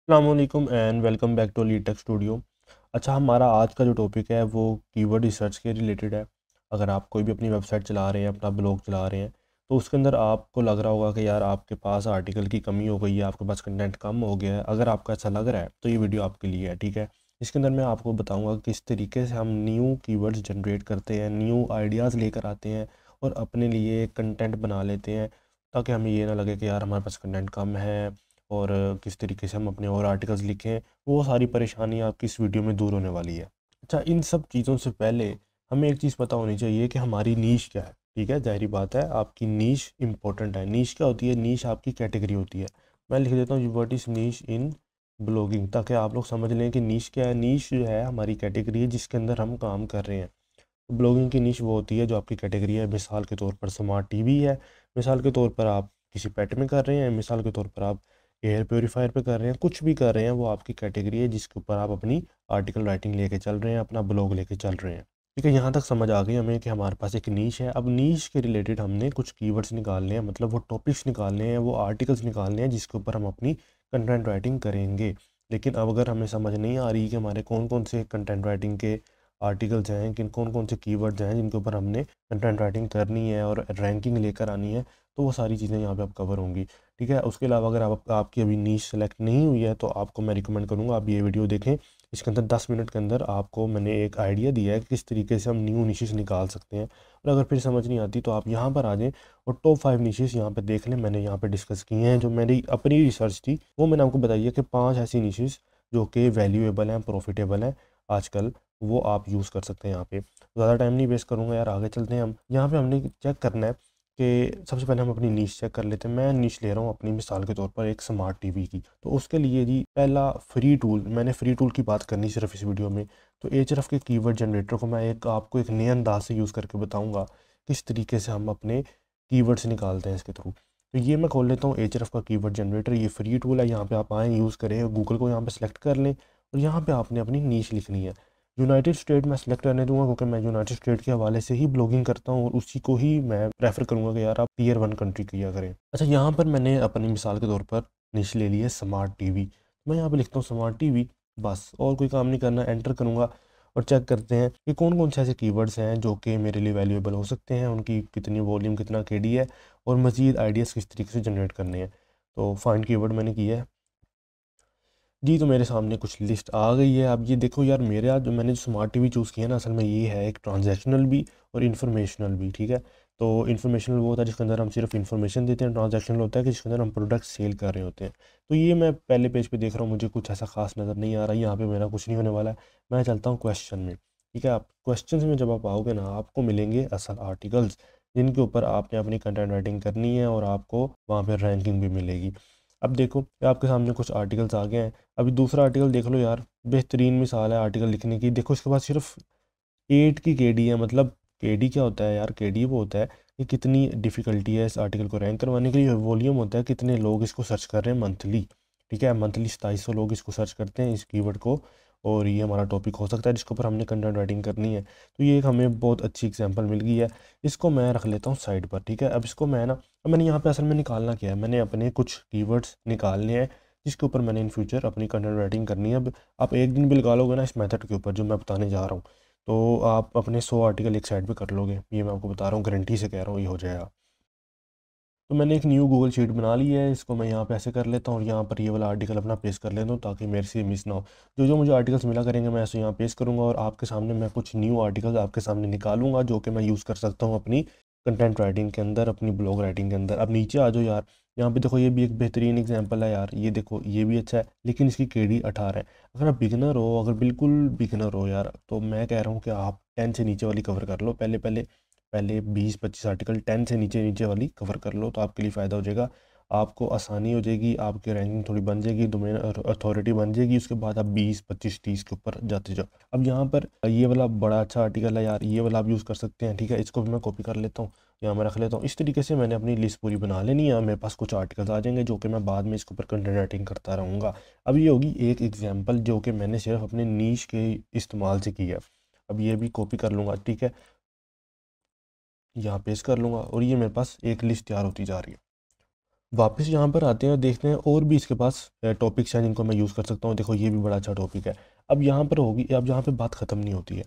अस्सलामुअलैकुम and welcome back to lead tech studio. अच्छा, हमारा आज का जो टॉपिक है वो कीवर्ड रिसर्च के रिलेटेड है। अगर आप कोई भी अपनी वेबसाइट चला रहे हैं, अपना ब्लॉग चला रहे हैं, तो उसके अंदर आपको लग रहा होगा कि यार आपके पास आर्टिकल की कमी हो गई है, आपके पास कंटेंट कम हो गया है। अगर आपको ऐसा लग रहा है तो ये वीडियो आपके लिए है, ठीक है। इसके अंदर मैं आपको बताऊँगा कि किस तरीके से हम न्यू कीवर्ड्स जनरेट करते हैं, न्यू आइडियाज़ लेकर आते हैं और अपने लिए कंटेंट बना लेते हैं, ताकि हमें ये ना लगे कि यार हमारे पास कंटेंट कम है और किस तरीके से हम अपने और आर्टिकल्स लिखें। वो सारी परेशानी आपकी इस वीडियो में दूर होने वाली है। अच्छा, इन सब चीज़ों से पहले हमें एक चीज़ पता होनी चाहिए कि हमारी नीश क्या है, ठीक है। ज़ाहिरी बात है, आपकी नीश इंपॉर्टेंट है। नीश क्या होती है? नीश आपकी कैटेगरी होती है। मैं लिख देता हूँ what is niche in blogging, ताकि आप लोग समझ लें कि नीश क्या है। नीश जो है हमारी कैटेगरी है जिसके अंदर हम काम कर रहे हैं। तो ब्लॉगिंग की नीश वो होती है जो आपकी कैटेगरी है। मिसाल के तौर पर स्मार्ट टीवी है, मिसाल के तौर पर आप किसी पेट में कर रहे हैं, मिसाल के तौर पर आप एयर प्योरीफायर पे कर रहे हैं, कुछ भी कर रहे हैं, वो आपकी कैटेगरी है जिसके ऊपर आप अपनी आर्टिकल राइटिंग लेके चल रहे हैं, अपना ब्लॉग लेके चल रहे हैं। ठीक है, यहाँ तक समझ आ गई हमें कि हमारे पास एक नीश है। अब नीश के रिलेटेड हमने कुछ कीवर्ड्स निकालने हैं, मतलब वो टॉपिक्स निकालने हैं, वो आर्टिकल्स निकालने हैं जिसके ऊपर हम अपनी कंटेंट राइटिंग करेंगे। लेकिन अब अगर हमें समझ नहीं आ रही कि हमारे कौन कौन से कंटेंट राइटिंग के आर्टिकल्स हैं, किन कौन कौन से कीवर्ड्स हैं जिनके ऊपर हमने कंटेंट राइटिंग करनी है और रैंकिंग लेकर आनी है, तो वो सारी चीज़ें यहाँ पे आप कवर होंगी। ठीक है, उसके अलावा अगर आपकी अभी नीश सेलेक्ट नहीं हुई है तो आपको मैं रिकमेंड करूँगा आप ये वीडियो देखें। इसके अंदर 10 मिनट के अंदर आपको मैंने एक आइडिया दिया है कि किस तरीके से हम न्यू निशेस निकाल सकते हैं। और अगर फिर समझ नहीं आती तो आप यहाँ पर आ जाएँ और टॉप 5 निशेस यहाँ पे देख लें। मैंने यहाँ पे डिस्कस किए हैं, जो मेरी अपनी रिसर्च थी वो मैंने आपको बताई है कि 5 ऐसी निशेस जो कि वैल्यूएबल हैं, प्रॉफिटेबल हैं आजकल, वो आप यूज़ कर सकते हैं यहाँ पे। ज़्यादा टाइम नहीं वेस्ट करूँगा यार, आगे चलते हैं हम। यहाँ पे हमने चेक करना है कि सबसे पहले हम अपनी नीश चेक कर लेते हैं। मैं नीश ले रहा हूँ अपनी मिसाल के तौर पर एक स्मार्ट टीवी की। तो उसके लिए जी पहला फ्री टूल, मैंने फ्री टूल की बात करनी सिर्फ इस वीडियो में। तो एचरफ के कीवर्ड जनरेटर को मैं एक आपको एक नए अंदाज से यूज़ करके बताऊँगा किस तरीके से हम अपने कीवर्ड्स निकालते हैं इसके थ्रू। तो ये मैं खोल लेता हूँ एचरफ का कीवर्ड जनरेटर। ये फ्री टूल है, यहाँ पे आप आएँ, यूज़ करें, गूगल को यहाँ पे सेलेक्ट कर लें और यहाँ पे आपने अपनी नीश लिखनी है। यूनाइटेड स्टेट मैं सेलेक्ट करने दूंगा क्योंकि मैं यूनाइटेड स्टेट के हवाले से ही ब्लॉगिंग करता हूँ और उसी को ही मैं प्रेफर करूँगा कि यार आप टीयर 1 कंट्री किया करें। अच्छा, यहाँ पर मैंने अपनी मिसाल के तौर पर निश ले ली है स्मार्ट टीवी। मैं यहाँ पे लिखता हूँ स्मार्ट टीवी, बस और कोई काम नहीं करना, एंटर करूँगा और चेक करते हैं कि कौन कौन से ऐसे कीवर्ड्स हैं जो कि मेरे लिए वैल्यूएबल हो सकते हैं, उनकी कितनी वॉल्यूम, कितना केडी है और मज़ीद आइडियाज़ किस तरीके से जनरेट करने हैं। तो फाइंड कीवर्ड मैंने किया है जी, तो मेरे सामने कुछ लिस्ट आ गई है। अब ये देखो यार, मेरे आज जो मैंने जो स्मार्ट टीवी चूज़ किया ना, असल में ये है एक ट्रांजैक्शनल भी और इन्फॉर्मेशनल भी, ठीक है। तो इन्फॉर्मेशनल वो होता है जिसके अंदर हम सिर्फ इन्फॉर्मेशन देते हैं, ट्रांजैक्शनल होता है कि जिसके अंदर हम प्रोडक्ट सेल कर रहे होते हैं। तो ये मैं पहले पेज पे देख रहा हूँ, मुझे कुछ ऐसा खास नज़र नहीं आ रहा है, यहाँ पे मेरा कुछ नहीं होने वाला है। मैं चलता हूँ क्वेश्चन में, ठीक है। आप क्वेश्चन में जब आप आओगे ना, आपको मिलेंगे असल आर्टिकल्स जिनके ऊपर आपने अपनी कंटेंट राइटिंग करनी है और आपको वहाँ पर रैंकिंग भी मिलेगी। अब देखो आपके सामने कुछ आर्टिकल्स आ गए हैं। अभी दूसरा आर्टिकल देख लो यार, बेहतरीन मिसाल है आर्टिकल लिखने की। देखो इसके पास सिर्फ 8 की केडी है। मतलब केडी क्या होता है यार? केडी वो होता है कि कितनी डिफ़िकल्टी है इस आर्टिकल को रैंक करवाने के लिए। वॉल्यूम होता है कितने लोग इसको सर्च कर रहे हैं मंथली। ठीक है, मंथली 2700 लोग इसको सर्च करते हैं इस कीवर्ड को। और ये हमारा टॉपिक हो सकता है जिसके ऊपर हमने कंटेंट राइटिंग करनी है। तो ये एक हमें बहुत अच्छी एग्जांपल मिल गई है। इसको मैं रख लेता हूँ साइड पर, ठीक है। अब इसको मैं ना, अब मैंने यहाँ पे असल में निकालना क्या है, मैंने अपने कुछ कीवर्ड्स निकालने हैं जिसके ऊपर मैंने इन फ्यूचर अपनी कंटेंट राइटिंग करनी है। अब आप एक दिन भी लगा लोगे ना इस मेथड के ऊपर जो मैं बताने जा रहा हूँ, तो आप अपने 100 आर्टिकल एक साइड पे कर लोगे। ये मैं आपको बता रहा हूँ, गारंटी से कह रहा हूँ, ये हो जाएगा। तो मैंने एक न्यू गूगल शीट बना ली है, इसको मैं यहाँ पे ऐसे कर लेता हूँ और यहाँ पर ये वाला आर्टिकल अपना पेस्ट कर लेता हूँ ताकि मेरे से मिस ना हो। जो जो मुझे आर्टिकल्स मिला करेंगे मैं ऐसे यहाँ पेस्ट करूँगा और आपके सामने मैं कुछ न्यू आर्टिकल्स आपके सामने निकालूंगा जो कि मैं यूज़ कर सकता हूँ अपनी कंटेंट राइटिंग के अंदर, अपनी ब्लॉग राइटिंग के अंदर। अब नीचे आ जाओ यार, यहाँ पे देखो ये भी एक बेहतरीन एग्जाम्पल है यार। ये देखो ये भी अच्छा है लेकिन इसकी केडी 18 है। अगर आप बिगनर हो, अगर बिल्कुल बिगनर हो यार, तो मैं कह रहा हूँ कि आप 10 से नीचे वाली कवर कर लो। पहले पहले पहले 20-25 आर्टिकल 10 से नीचे नीचे वाली कवर कर लो तो आपके लिए फ़ायदा हो जाएगा। आपको आसानी हो जाएगी, आपकी रैंकिंग थोड़ी बन जाएगी, डोमेन अथॉरिटी बन जाएगी। उसके बाद आप 20-25-30 के ऊपर जाते जाओ। अब यहाँ पर ये वाला बड़ा अच्छा आर्टिकल है यार, ये वाला आप यूज़ कर सकते हैं, ठीक है। इसको भी मैं कॉपी कर लेता हूँ, यहाँ मैं रख लेता हूँ। इस तरीके से मैंने अपनी लिस्ट पूरी बना लेनी है। मेरे पास कुछ आर्टिकल्स आ जाएंगे जो कि मैं बाद में इसके ऊपर कंटेंट राइटिंग करता रहूँगा। अब ये होगी एक एग्जाम्पल जो कि मैंने सिर्फ अपने नीश के इस्तेमाल से की है। अब ये भी कॉपी कर लूँगा, ठीक है, यहाँ पेस्ट कर लूँगा और ये मेरे पास एक लिस्ट तैयार होती जा रही है। वापस यहाँ पर आते हैं और देखते हैं और भी इसके पास टॉपिक्स हैं जिनको मैं यूज़ कर सकता हूँ। देखो ये भी बड़ा अच्छा टॉपिक है। अब यहाँ पर होगी, अब यहाँ पे बात ख़त्म नहीं होती है।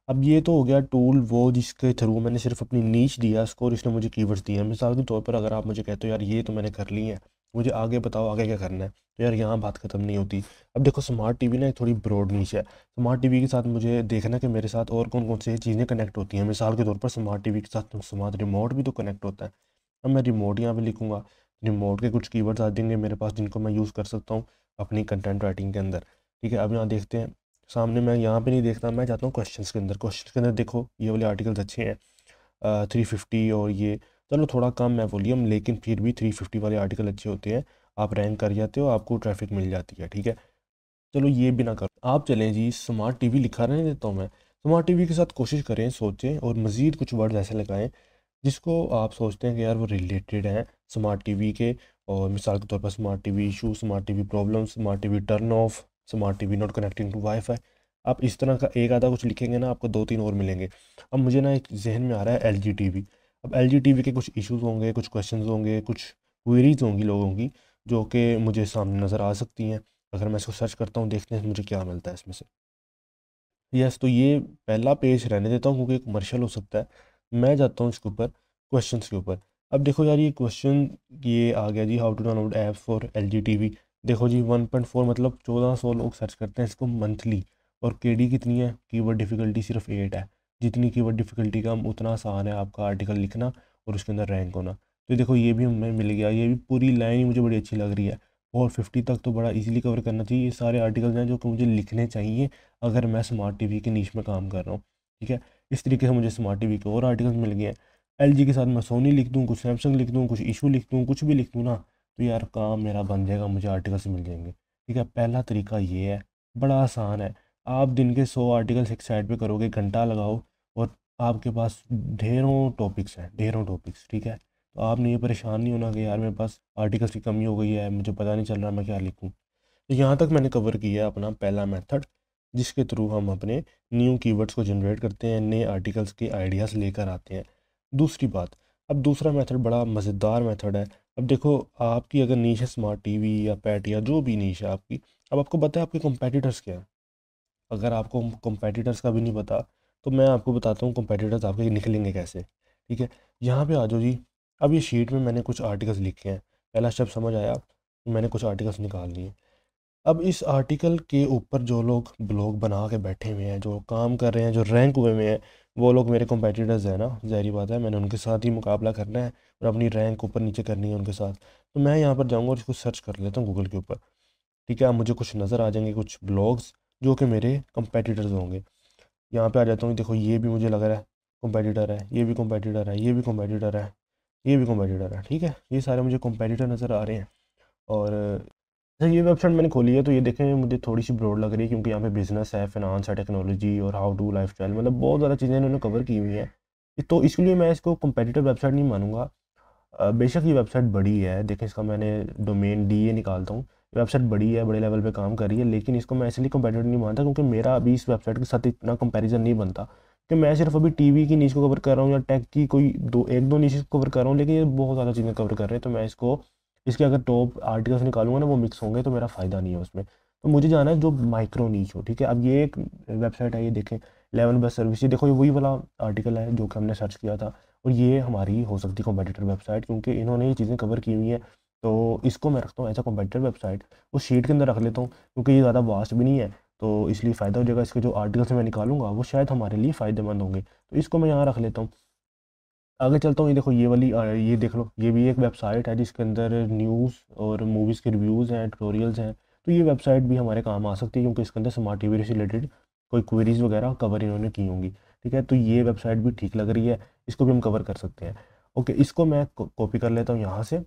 अब ये तो हो गया टूल वो जिसके थ्रू मैंने सिर्फ अपनी नीश दिया उसको और इसने मुझे कीवर्ड्स दिए हैं। मिसाल के तौर पर अगर आप मुझे कहते हो यार ये तो मैंने कर ली है, मुझे आगे बताओ आगे क्या करना है, तो यार यहाँ बात ख़त्म नहीं होती। अब देखो स्मार्ट टीवी ना एक थोड़ी ब्रॉड नीश है। स्मार्ट टीवी के साथ मुझे देखना कि मेरे साथ और कौन कौन सी चीज़ें कनेक्ट होती हैं। मिसाल के तौर पर स्मार्ट टीवी के साथ स्मार्ट रिमोट भी तो कनेक्ट होता है। अब मैं रिमोट यहाँ पे लिखूँगा, रिमोट के कुछ कीवर्ड्स आ जाएंगे मेरे पास जिनको मैं यूज़ कर सकता हूँ अपनी कंटेंट राइटिंग के अंदर। ठीक है, अब यहाँ देखते हैं सामने। मैं यहाँ पे नहीं देखता, मैं चाहता हूँ क्वेश्चंस के अंदर। क्वेश्चंस के अंदर देखो ये वाले आर्टिकल्स अच्छे हैं, 350 और ये चलो थोड़ा कम है वॉल्यूम, लेकिन फिर भी 350 वाले आर्टिकल अच्छे होते हैं। आप रैंक कर जाते हो, आपको ट्रैफिक मिल जाती है। ठीक है, चलो ये भी ना करो, आप चलें जी स्मार्ट टीवी लिखा रहने देता हूँ मैं। स्मार्ट टीवी के साथ कोशिश करें, सोचें और मज़ीद कुछ वर्ड ऐसे लगाएं जिसको आप सोचते हैं कि यार वो रिलेटेड हैं स्मार्ट टीवी के। और मिसाल के तौर पर smart TV issue, smart TV problem, smart TV turn off, smart TV not connecting to WiFi. आप इस तरह का एक आधा कुछ लिखेंगे ना, आपको दो तीन और मिलेंगे। अब मुझे ना एक जहन में आ रहा है एलजी टीवी। अब एलजी टीवी के कुछ इश्यूज होंगे, कुछ क्वेश्चंस होंगे, कुछ क्वेरीज होंगी लोगों की जो कि मुझे सामने नज़र आ सकती हैं। अगर मैं इसको सर्च करता हूँ, देखते हैं मुझे क्या मिलता है इसमें से। यस, तो ये पहला पेज रहने देता हूँ क्योंकि कमर्शियल हो सकता है। मैं जाता हूँ इसके ऊपर, क्वेश्चंस के ऊपर। अब देखो यार ये क्वेश्चन ये आ गया जी, how to download app for L G T V. देखो जी 1.4 मतलब 1400 लोग सर्च करते हैं इसको मंथली। और केडी कितनी है, कीवर्ड डिफ़िकल्टी सिर्फ 8 है। जितनी कीवर्ड डिफ़िकल्टी कम उतना आसान है आपका आर्टिकल लिखना और उसके अंदर रैंक होना। तो देखो ये भी हमें मिल गया, ये भी पूरी लाइन ही मुझे बड़ी अच्छी लग रही है। और 50 तक तो बड़ा इजीली कवर करना चाहिए। ये सारे आर्टिकल्स हैं जो कि मुझे लिखने चाहिए अगर मैं स्मार्ट टीवी के नीश में काम कर रहा हूँ। ठीक है, इस तरीके से मुझे स्मार्ट टीवी के और आर्टिकल्स मिल गए हैं। एलजी के साथ मैं सोनी लिख दूँ, कुछ सैमसंग लिख दूँ, कुछ इशू लिख दूँ, कुछ भी लिख दूँ ना, तो यार काम मेरा बन जाएगा, मुझे आर्टिकल्स मिल जाएंगे। ठीक है, पहला तरीका ये है, बड़ा आसान है। आप दिन के 100 आर्टिकल्स एक साइड पे करोगे, घंटा लगाओ और आपके पास ढेरों टॉपिक्स हैं, ढेरों टॉपिक्स। ठीक है, तो आपने ये परेशान नहीं होना कि यार मेरे पास आर्टिकल्स की कमी हो गई है, मुझे पता नहीं चल रहा मैं क्या लिखूँ। तो यहाँ तक मैंने कवर किया है अपना पहला मेथड, जिसके थ्रू हम अपने न्यू कीवर्ड्स को जनरेट करते हैं, नए आर्टिकल्स के आइडियाज़ लेकर आते हैं। दूसरी बात, अब दूसरा मेथड बड़ा मज़ेदार मेथड है। अब देखो आपकी अगर नीश है स्मार्ट टीवी या पैट या जो भी नीश है आपकी, अब आपको पता है आपके कंपेटिटर्स क्या हैं। अगर आपको कंपेटिटर्स का भी नहीं पता तो मैं आपको बताता हूँ कंपेटिटर्स आपके निकलेंगे कैसे। ठीक है, यहाँ पे आ जाओ जी। अब ये शीट में मैंने कुछ आर्टिकल्स लिखे हैं, पहला स्टेप समझ आया, मैंने कुछ आर्टिकल्स निकाल लिए। अब इस आर्टिकल के ऊपर जो लोग ब्लॉग बना के बैठे हुए हैं, जो काम कर रहे हैं, जो रैंक हुए हुए हैं, वो लोग मेरे कॉम्पिटिटर्स हैं ना, ज़ाहिर बात है मैंने उनके साथ ही मुकाबला करना है और अपनी रैंक ऊपर नीचे करनी है उनके साथ। तो मैं यहाँ पर जाऊँगा और इसको सर्च कर लेता हूँ गूगल के ऊपर। ठीक है, अब मुझे कुछ नज़र आ जाएंगे कुछ ब्लॉग्स जो कि मेरे कॉम्पिटिटर्स होंगे। यहाँ पे आ जाता हूँ, देखो ये भी मुझे लग रहा है कॉम्पिटिटर है, ये भी कॉम्पिटिटर है, ये भी कॉम्पिटिटर है, ये भी कॉम्पिटिटर है। ठीक है, ये सारे मुझे कॉम्पिटिटर नज़र आ रहे हैं। और अच्छा ये वेबसाइट मैंने खोली है तो ये देखें मुझे थोड़ी सी ब्रॉड लग रही है क्योंकि यहाँ पे बिजनेस है, फिनांस है, टेक्नोलॉजी और हाउ टू लाइफ स्टाइल, मतलब बहुत ज़्यादा चीज़ें इन्होंने कवर की हुई हैं। तो इसलिए मैं इसको कम्पेटिटिव वेबसाइट नहीं मानूंगा। बेशक ये वेबसाइट बड़ी है, देखें इसका मैंने डोमेन डी ए निकालता हूँ, वेबसाइट बड़ी है, बड़े लेवल पे काम कर रही है, लेकिन इसको मैं इसलिए कम्पेटिटिव नहीं मानता क्योंकि मेरा अभी इस वेबसाइट के साथ इतना कंपैरिजन नहीं बनता कि मैं सिर्फ अभी टीवी की नीच को कवर कर रहा हूँ या टेक की कोई दो एक दो नीच को कवर कर रहा हूँ, लेकिन ये बहुत ज़्यादा चीज़ें कवर कर रहे हैं। तो मैं इसको इसके अगर टॉप आर्टिकल्स निकालूंगा ना वो मिक्स होंगे तो मेरा फ़ायदा नहीं है उसमें। तो मुझे जाना है जो माइक्रो नीच हो। ठीक है, अब ये एक वेबसाइट है, ये देखें 11 बेस्ट सर्विस, ये देखो ये वही वाला आर्टिकल है जो कि हमने सर्च किया था और ये हमारी हो सकती है कॉम्पिटिटर वेबसाइट क्योंकि इन्होंने ये चीज़ें कवर की हुई हैं। तो इसको मैं रखता हूँ ऐसा कॉम्पिटिटर वेबसाइट, उस शीट के अंदर रख लेता हूँ क्योंकि ये ज़्यादा वास्ट भी नहीं है, तो इसलिए फ़ायदा हो जाएगा। इसके जो आर्टिकल्स मैं निकालूंगा वो शायद हमारे लिए फ़ायदेमंद होंगे, तो इसको मैं यहाँ रख लेता हूँ। आगे चलता हूँ, ये देखो ये वाली ये देख लो, ये भी एक वेबसाइट है जिसके अंदर न्यूज़ और मूवीज़ के रिव्यूज़ हैं, ट्यूटोरियल्स हैं। तो ये वेबसाइट भी हमारे काम आ सकती है क्योंकि इसके अंदर स्मार्ट टीवी से रिलेटेड कोई क्वेरीज वगैरह कवर इन्होंने की होंगी। ठीक है, तो ये वेबसाइट भी ठीक लग रही है, इसको भी हम कवर कर सकते हैं। ओके, इसको मैं कॉपी कर लेता हूँ यहाँ से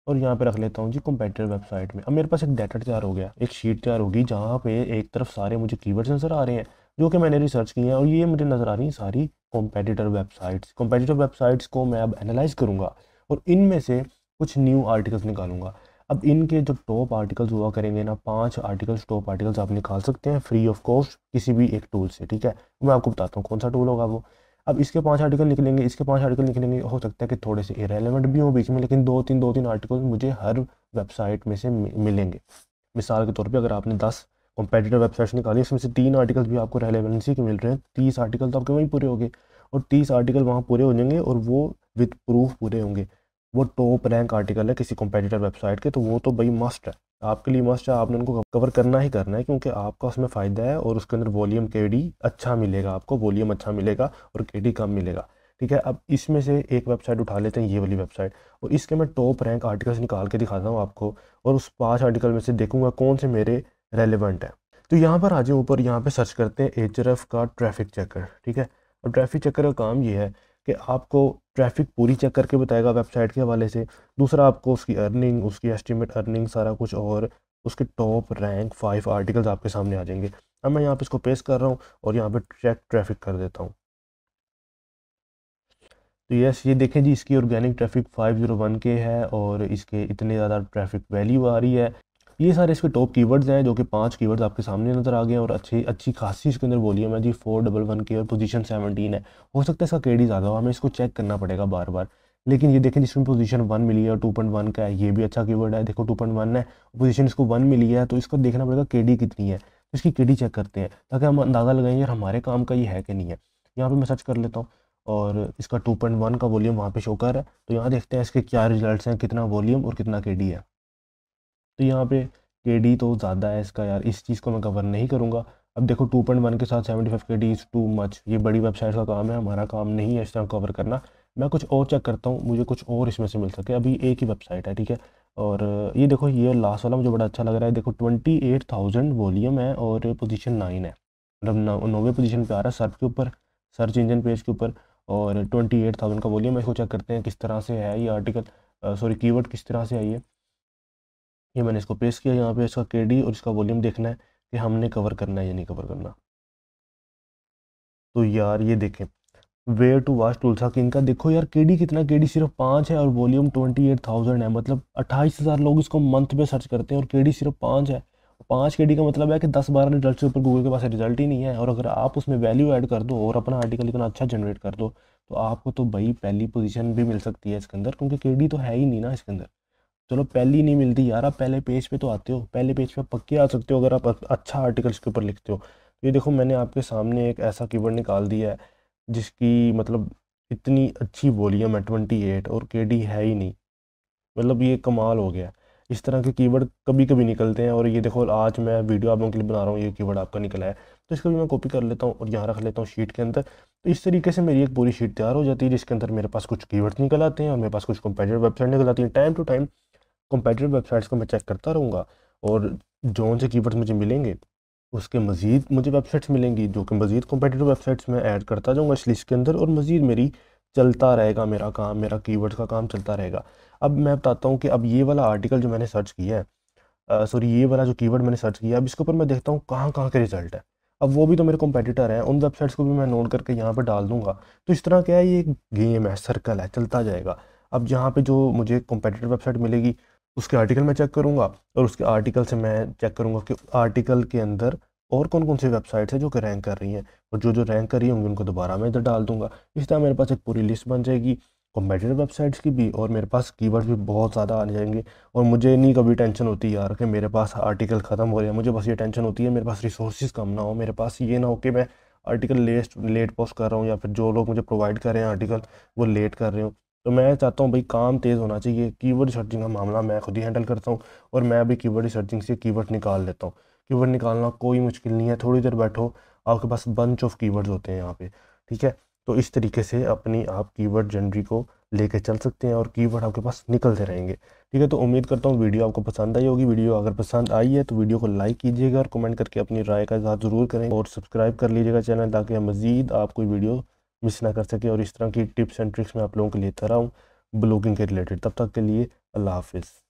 और यहाँ पे रख लेता हूँ जी कंपेटिटर वेबसाइट में। अब मेरे पास एक डाटा तैयार हो गया, एक शीट तैयार होगी जहाँ पे एक तरफ सारे मुझे कीवर्ड्स नज़र आ रहे हैं जो कि मैंने रिसर्च किए हैं और ये मुझे नज़र आ रही हैं सारी कंपेटिटर वेबसाइट्स। कंपेटिटर वेबसाइट्स को मैं अब एनालाइज करूँगा और इनमें से कुछ न्यू आर्टिकल्स निकालूंगा। अब इनके जो टॉप आर्टिकल्स हुआ करेंगे ना, 5 आर्टिकल्स टॉप आर्टिकल्स आप निकाल सकते हैं फ्री ऑफ कॉस्ट किसी भी एक टूल से। ठीक है, मैं आपको बताता हूँ कौन सा टूल होगा वो। अब इसके 5 आर्टिकल निकलेंगे, इसके 5 आर्टिकल निकलेंगे, हो सकता है कि थोड़े से इरेलेवेंट भी हो बीच में, लेकिन दो तीन आर्टिकल मुझे हर वेबसाइट में से मिलेंगे। मिसाल के तौर पे अगर आपने 10 कॉम्पिटिटर वेबसाइट्स निकाली, उसमें से 3 आर्टिकल भी आपको रेलेवेंसी के मिल रहे हैं, 30 आर्टिकल तो आपके वहीं पूरे हो गए, और 30 आर्टिकल वहाँ पूरे हो जाएंगे और वो विद प्रूफ पूरे होंगे। वो टॉप रैंक आर्टिकल है किसी कॉम्पिटिटर वेबसाइट के, तो वो तो भाई मस्ट है, आपके लिए मस्ट है, आपने उनको कवर करना ही करना है, क्योंकि आपका उसमें फ़ायदा है और उसके अंदर वॉल्यूम केडी अच्छा मिलेगा, आपको वॉल्यूम अच्छा मिलेगा और केडी कम मिलेगा। ठीक है, अब इसमें से एक वेबसाइट उठा लेते हैं, ये वाली वेबसाइट, और इसके मैं टॉप रैंक आर्टिकल्स निकाल के दिखाता हूँ आपको, और उस 5 आर्टिकल में से देखूंगा कौन से मेरे रेलिवेंट है। तो यहाँ पर आ जाए ऊपर, यहाँ पे सर्च करते हैं एचआरएफ का ट्रैफिक चेकर। ठीक है, और ट्रैफिक चेकर का काम ये है कि आपको ट्रैफिक पूरी चेक करके बताएगा वेबसाइट के हवाले से, दूसरा आपको उसकी अर्निंग, उसकी एस्टिमेट अर्निंग सारा कुछ, और उसके टॉप रैंक 5 आर्टिकल्स आपके सामने आ जाएंगे। अब मैं यहाँ पे इसको पेस्ट कर रहा हूँ और यहाँ पे चेक ट्रैफिक कर देता हूँ। तो यस, ये देखें जी, इसकी ऑर्गेनिक ट्रैफिक 501 के है और इसके इतने ज़्यादा ट्रैफिक वैल्यू आ रही है। ये सारे इसके टॉप कीवर्ड्स हैं, जो कि 5 कीवर्ड्स आपके सामने नज़र आ गए हैं, और अच्छी खासी इसके अंदर वॉल्यूम है जी, 411 की, और पोजीशन 17 है। हो सकता है इसका केडी ज़्यादा हो, हमें इसको चेक करना पड़ेगा बार बार, लेकिन ये देखें जिसमें पोजीशन 1 मिली है और 2.1 का है, ये भी अच्छा कीवर्ड है। देखो 2.1 है, पोजीशन इसको 1 मिली है, तो इसको देखना पड़ेगा केडी कितनी है, तो इसकी केडी चेक करते हैं ताकि हम अंदाज़ा लगाएं यार हमारे काम का ये है कि नहीं है। यहाँ पर मैं सर्च कर लेता हूँ और इसका 2.1 का वॉल्यूम वहाँ पे शो कर है, तो यहाँ देखते हैं इसके क्या रिजल्ट्स हैं, कितना वॉल्यूम और कितना केडी है। तो यहाँ पे केडी तो ज़्यादा है इसका यार, इस चीज़ को मैं कवर नहीं करूँगा। अब देखो 2.1 के साथ 75 केडी इज़ टू मच, ये बड़ी वेबसाइट का काम है, हमारा काम नहीं है इस तरह कवर करना। मैं कुछ और चेक करता हूँ, मुझे कुछ और इसमें से मिल सके। अभी एक ही वेबसाइट है, ठीक है, और ये देखो ये लास्ट वाला मुझे बड़ा अच्छा लग रहा है। देखो 28,000 वॉल्यूम है और पोजीशन 9 है, मतलब 9वें पोजीशन पे आ रहा है सर्च के ऊपर, सर्च इंजन पेज के ऊपर, और 28,000 का वॉल्यूम है। इसको चेक करते हैं किस तरह से है ये आर्टिकल, सॉरी कीवर्ड किस तरह से आई है। ये मैंने इसको पेस्ट किया, यहाँ पे इसका केडी और इसका वॉल्यूम देखना है कि हमने कवर करना है या नहीं कवर करना। तो यार ये देखें, वेयर टू वॉच टूल्सा की इनका देखो यार, केडी कितना, केडी सिर्फ 5 है और वॉल्यूम 28,000 है, मतलब 28,000 लोग इसको मंथ पे सर्च करते हैं और केडी सिर्फ 5 है। 5 केडी का मतलब है कि 10-12 रिजल्ट से ऊपर गूगल के पास रिजल्ट ही नहीं है, और अगर आप उसमें वैल्यू ऐड कर दो और अपना आर्टिकल इतना अच्छा जनरेट कर दो, तो आपको तो भाई पहली पोजीशन भी मिल सकती है इसके अंदर, क्योंकि केडी तो है ही नहीं ना इसके अंदर। चलो पहली नहीं मिलती यार, आप पहले पेज पे तो आते हो, पहले पेज पे आप पक्के आ सकते हो अगर आप अच्छा आर्टिकल इसके ऊपर लिखते हो। ये देखो मैंने आपके सामने एक ऐसा कीवर्ड निकाल दिया है जिसकी मतलब इतनी अच्छी वॉल्यूम है 28 और केडी है ही नहीं, मतलब ये कमाल हो गया। इस तरह के कीवर्ड कभी कभी निकलते हैं, और ये देखो आज मैं वीडियो आप लोगों के लिए बना रहा हूँ, ये कीवर्ड आपका निकला है, तो इसको भी मैं कॉपी कर लेता हूँ और यहाँ रख लेता हूँ शीट के अंदर। तो इस तरीके से मेरी एक पूरी शीट तैयार हो जाती है, जिसके अंदर मेरे पास कुछ कीवर्ड्स निकल आते हैं और मेरे पास कुछ कंपेटिटिव वेबसाइट निकल आती हैं। Time to time competitive websites को मैं चेक करता रहूँगा, और जो से कीवर्ड्स मुझे मिलेंगे उसके मज़ीद मुझे वेबसाइट्स मिलेंगी, जो कि मज़ीद कंपेटिटिव वेबसाइट्स में ऐड करता जाऊँगा इस लिस्ट के अंदर, और मज़ीद मेरी चलता रहेगा मेरा काम, मेरा कीवर्ड्स का काम चलता रहेगा। अब मैं बताता हूँ कि अब ये वाला आर्टिकल जो मैंने सर्च किया है, सॉरी ये वाला जो कीवर्ड मैंने सर्च किया, अब इसके ऊपर मैं देखता हूँ कहाँ कहाँ के रिजल्ट है। अब वो भी तो मेरे कंपेटिटर हैं, उन वेबसाइट्स को भी मैं नोट करके यहाँ पर डाल दूँगा। तो इस तरह क्या है, ये एक गेम है, सर्कल है, चलता जाएगा। अब जहाँ पे जो मुझे कंपेटिटर वेबसाइट मिलेगी उसके आर्टिकल मैं चेक करूँगा, और उसके आर्टिकल से मैं चेक करूँगा कि आर्टिकल के अंदर और कौन कौन सी वेबसाइट्स हैं जो कि रैंक कर रही हैं, और जो जो रैंक कर रही होंगी उनको दोबारा मैं इधर डाल दूँगा। इस तरह मेरे पास एक पूरी लिस्ट बन जाएगी कॉम्पिटिटिव वेबसाइट्स की भी, और मेरे पास कीवर्ड्स भी बहुत ज़्यादा आ जाएंगे। और मुझे नहीं कभी टेंशन होती यार कि मेरे पास आर्टिकल ख़त्म हो रहे हैं, मुझे बस ये टेंशन होती है मेरे पास रिसोर्सेज कम ना हो, मेरे पास ये ना हो कि मैं आर्टिकल लेट पोस्ट कर रहा हूँ, या फिर जो लोग मुझे प्रोवाइड कर रहे हैं आर्टिकल वो लेट कर रहे हो। तो मैं चाहता हूँ भाई काम तेज़ होना चाहिए, कीवर्ड सर्चिंग का मामला मैं खुद ही हैंडल करता हूँ, और मैं अभी कीवर्ड सर्चिंग से कीवर्ड निकाल लेता हूँ। कीवर्ड निकालना कोई मुश्किल नहीं है, थोड़ी देर बैठो, आपके पास बंच ऑफ कीवर्ड्स होते हैं यहाँ पे। ठीक है, तो इस तरीके से अपनी आप कीवर्ड जनरी को लेके चल सकते हैं और कीवर्ड आपके पास निकलते रहेंगे। ठीक है, तो उम्मीद करता हूँ वीडियो आपको पसंद आई होगी। वीडियो अगर पसंद आई है तो वीडियो को लाइक कीजिएगा और कमेंट करके अपनी राय का इज़हार ज़रूर करें, और सब्सक्राइब कर लीजिएगा चैनल, ताकि मज़ीद आप कोई वीडियो मिस ना कर सके, और इस तरह की टिप्स एंड ट्रिक्स मैं आप लोगों के लिए लेता रहा हूँ ब्लॉगिंग के रिलेटेड। तब तक के लिए अल्लाह हाफिज़।